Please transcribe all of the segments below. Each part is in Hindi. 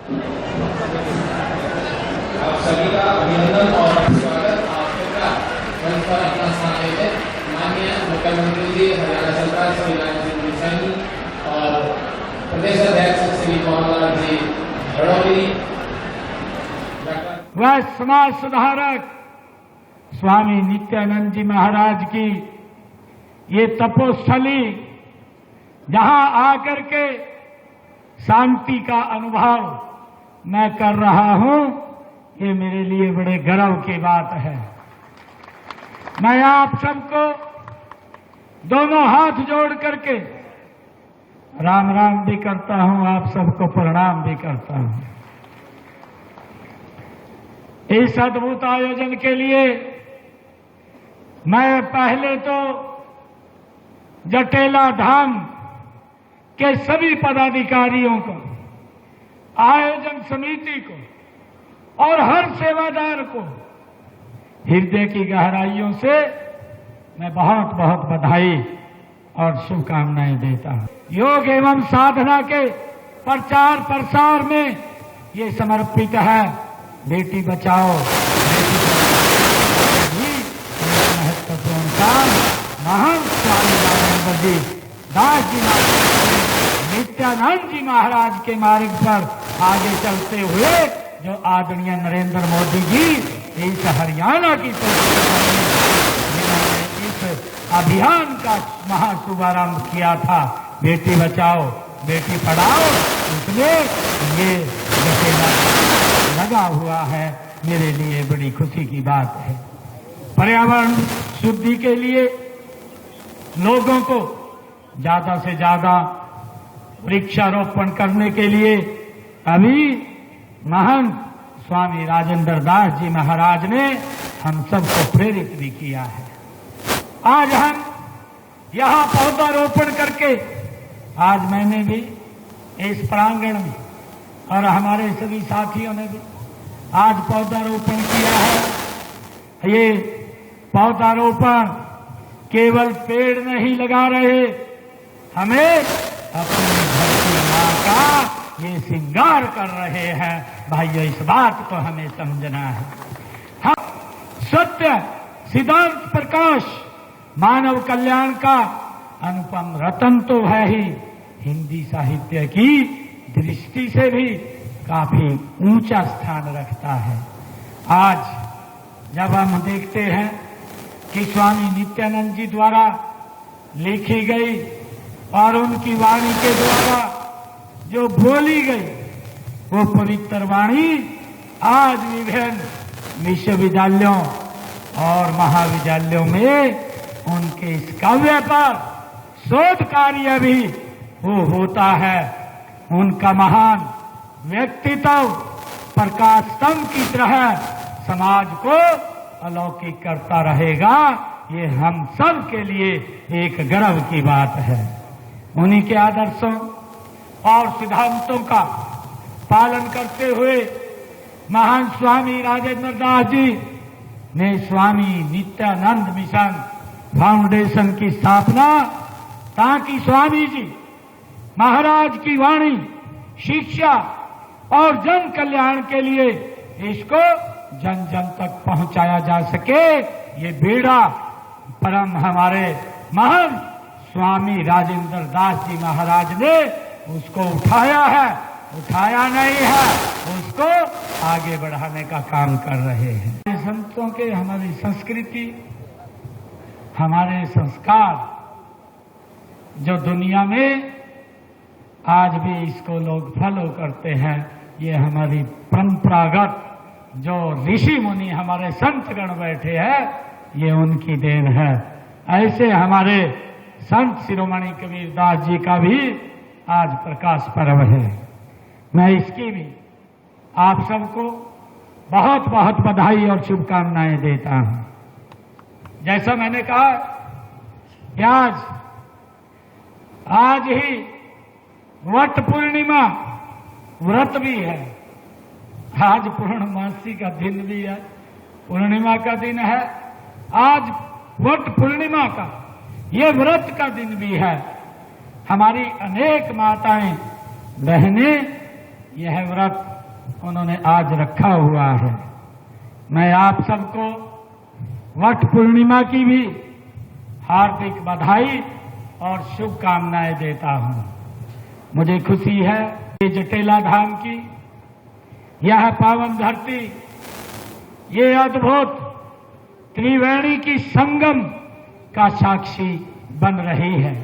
आप सभी का अभिनंदन और स्वागत। आपका मंच पर अपना स्थान लेते माननीय मुख्यमंत्री जी हरियाणा सरकार श्री राजेंद्र सिंह सैनी और प्रदेश अध्यक्ष श्री मोहनलाल जी भड़ोली, वह समाज सुधारक स्वामी नित्यानंद जी महाराज की ये तपोस्थली, जहां आकर के शांति का अनुभव मैं कर रहा हूं, ये मेरे लिए बड़े गर्व की बात है। मैं आप सबको दोनों हाथ जोड़ करके राम राम भी करता हूं, आप सबको प्रणाम भी करता हूं। इस अद्भुत आयोजन के लिए मैं पहले तो जटेला धाम के सभी पदाधिकारियों को, आयोजन समिति को और हर सेवादार को हृदय की गहराइयों से मैं बहुत बहुत बधाई और शुभकामनाएं देता हूं। योग एवं साधना के प्रचार प्रसार में ये समर्पित है। बेटी बचाओ बेटी पढ़ाओ भी महत्वपूर्ण काम महान स्वामी राजेंद्र जी दास जी नित्यानंद जी महाराज के मार्ग पर आगे चलते हुए जो आदरणीय नरेंद्र मोदी जी इस हरियाणा की जिन्होंने इस अभियान का महाशुभारंभ किया था, बेटी बचाओ बेटी पढ़ाओ, उसमें ये जटेला लगा हुआ है। मेरे लिए बड़ी खुशी की बात है। पर्यावरण शुद्धि के लिए लोगों को ज्यादा से ज्यादा वृक्षारोपण करने के लिए अभी महान स्वामी राजेंद्र दास जी महाराज ने हम सबको प्रेरित भी किया है। आज हम यहां पौधारोपण करके, आज मैंने भी इस प्रांगण में और हमारे सभी साथियों ने भी आज पौधारोपण किया है। ये पौधारोपण केवल पेड़ नहीं लगा रहे, हमें अपनी धरती मां का ये श्रृंगार कर रहे हैं। भाइयों, इस बात को हमें समझना है। हम सत्य सिद्धांत प्रकाश मानव कल्याण का अनुपम रतन तो है ही, हिंदी साहित्य की दृष्टि से भी काफी ऊंचा स्थान रखता है। आज जब हम देखते हैं कि स्वामी नित्यानंद जी द्वारा लिखी गई और उनकी वाणी के द्वारा जो बोली गई वो पवित्र वाणी आज विभिन्न विश्वविद्यालयों और महाविद्यालयों में उनके इस काव्य पर शोध कार्य भी वो होता है। उनका महान व्यक्तित्व प्रकाश स्तंभ की तरह समाज को अलौकिक करता रहेगा। ये हम सब के लिए एक गर्व की बात है। उन्हीं के आदर्शों और सिद्धांतों का पालन करते हुए महान स्वामी राजेंद्र दास जी ने स्वामी नित्यानंद मिशन फाउंडेशन की स्थापना, ताकि स्वामी जी महाराज की वाणी, शिक्षा और जन कल्याण के लिए इसको जन जन तक पहुंचाया जा सके। ये बेड़ा परम हमारे महान स्वामी राजेंद्र दास जी महाराज ने उसको उठाया है, उठाया नहीं है, उसको आगे बढ़ाने का काम कर रहे हैं। संतों के, हमारी संस्कृति, हमारे संस्कार जो दुनिया में आज भी इसको लोग फॉलो करते हैं, ये हमारी परंपरागत जो ऋषि मुनि हमारे संतगण बैठे हैं, ये उनकी देन है। ऐसे हमारे संत शिरोमणि कबीरदास जी का भी आज प्रकाश पर्व है। मैं इसकी भी आप सबको बहुत बहुत बधाई और शुभकामनाएं देता हूं। जैसा मैंने कहा कि आज ही वट पूर्णिमा व्रत भी है। आज पूर्णमासी का दिन भी है, पूर्णिमा का दिन है। आज वट पूर्णिमा का ये व्रत का दिन भी है। हमारी अनेक माताएं, बहनें यह व्रत उन्होंने आज रखा हुआ है। मैं आप सबको वट पूर्णिमा की भी हार्दिक बधाई और शुभकामनाएं देता हूं। मुझे खुशी है कि जटेला धाम की यह पावन धरती, ये अद्भुत त्रिवेणी की संगम का साक्षी बन रही है।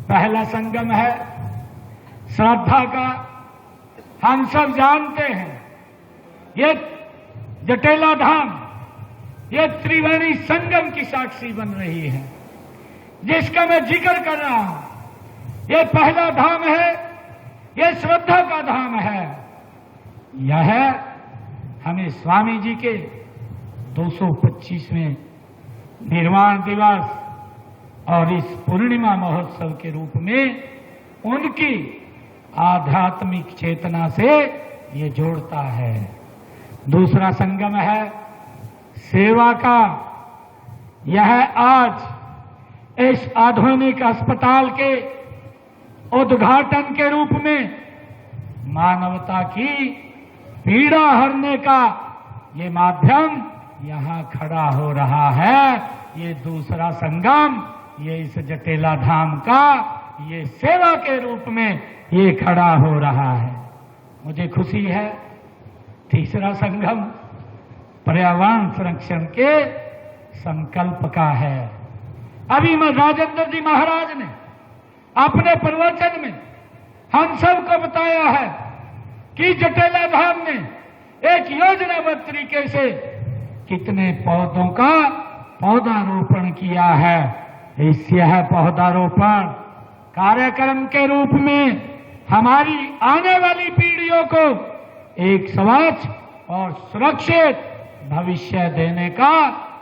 पहला संगम है श्रद्धा का, हम सब जानते हैं। ये जटेला धाम ये त्रिवेणी संगम की साक्षी बन रही है, जिसका मैं जिक्र कर रहा हूं। ये पहला धाम है, ये श्रद्धा का धाम है। यह हमें स्वामी जी के 225वें निर्वाण दिवस और इस पूर्णिमा महोत्सव के रूप में उनकी आध्यात्मिक चेतना से ये जोड़ता है। दूसरा संगम है सेवा का। यह आज इस आधुनिक अस्पताल के उद्घाटन के रूप में मानवता की पीड़ा हरने का ये माध्यम यहां खड़ा हो रहा है। ये दूसरा संगम, ये इस जटेला धाम का ये सेवा के रूप में ये खड़ा हो रहा है। मुझे खुशी है तीसरा संगम पर्यावरण संरक्षण के संकल्प का है। अभी मैं राजेंद्र जी महाराज ने अपने प्रवचन में हम सबको बताया है कि जटेला धाम ने एक योजनाबद्ध तरीके से कितने पौधों का पौधारोपण किया है। इस यह पौधारोपण कार्यक्रम के रूप में हमारी आने वाली पीढ़ियों को एक स्वच्छ और सुरक्षित भविष्य देने का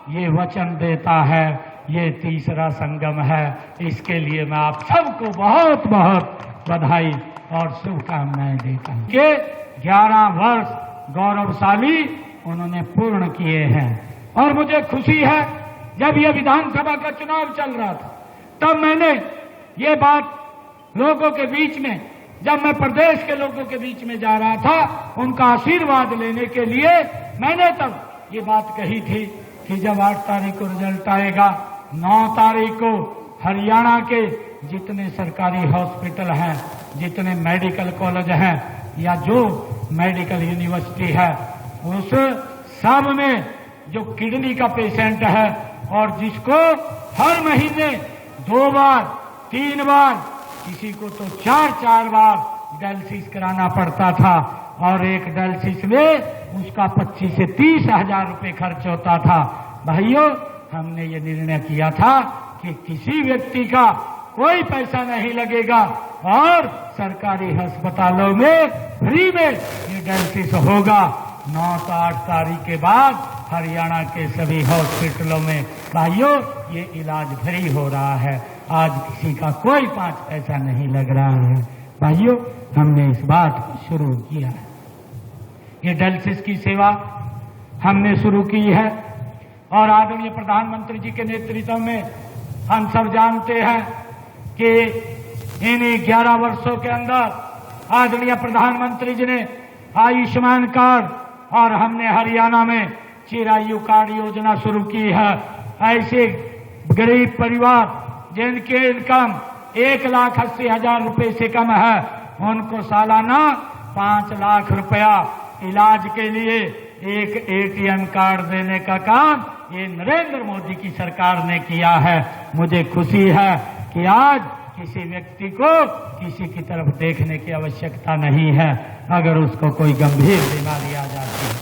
ये वचन देता है। ये तीसरा संगम है। इसके लिए मैं आप सबको बहुत बहुत बधाई और शुभकामनाएं देता हूं कि 11 वर्ष गौरवशाली उन्होंने पूर्ण किए हैं। और मुझे खुशी है जब ये विधानसभा का चुनाव चल रहा था तब मैंने ये बात लोगों के बीच में, जब मैं प्रदेश के लोगों के बीच में जा रहा था उनका आशीर्वाद लेने के लिए, मैंने तब ये बात कही थी कि जब 8 तारीख को रिजल्ट आएगा, 9 तारीख को हरियाणा के जितने सरकारी हॉस्पिटल हैं, जितने मेडिकल कॉलेज हैं या जो मेडिकल यूनिवर्सिटी है, उस सब में जो किडनी का पेशेंट है और जिसको हर महीने 2 बार 3 बार, किसी को तो 4 बार डायलिसिस कराना पड़ता था और एक डायलिसिस में उसका 25 से 30 हजार रुपए खर्च होता था। भाइयों, हमने ये निर्णय किया था कि किसी व्यक्ति का कोई पैसा नहीं लगेगा और सरकारी अस्पतालों में फ्री में ये डायलिसिस होगा। 9 से 8 तारीख के बाद हरियाणा के सभी हॉस्पिटलों में भाइयों ये इलाज फ्री हो रहा है। आज किसी का कोई 5 पैसा नहीं लग रहा है। भाइयों, हमने इस बात को शुरू किया है। ये डायलिसिस की सेवा हमने शुरू की है और आदरणीय प्रधानमंत्री जी के नेतृत्व में हम सब जानते हैं कि इन्हीं 11 वर्षों के अंदर आदरणीय प्रधानमंत्री जी ने आयुष्मान कार्ड और हमने हरियाणा में चिरायु कार्ड योजना शुरू की है। ऐसे गरीब परिवार जिनके इनकम 1,80,000 रुपए से कम है, उनको सालाना 5 लाख रुपया इलाज के लिए एक एटीएम कार्ड देने का काम ये नरेंद्र मोदी की सरकार ने किया है। मुझे खुशी है कि आज किसी व्यक्ति को किसी की तरफ देखने की आवश्यकता नहीं है। अगर उसको कोई गंभीर बीमारी आ जाती है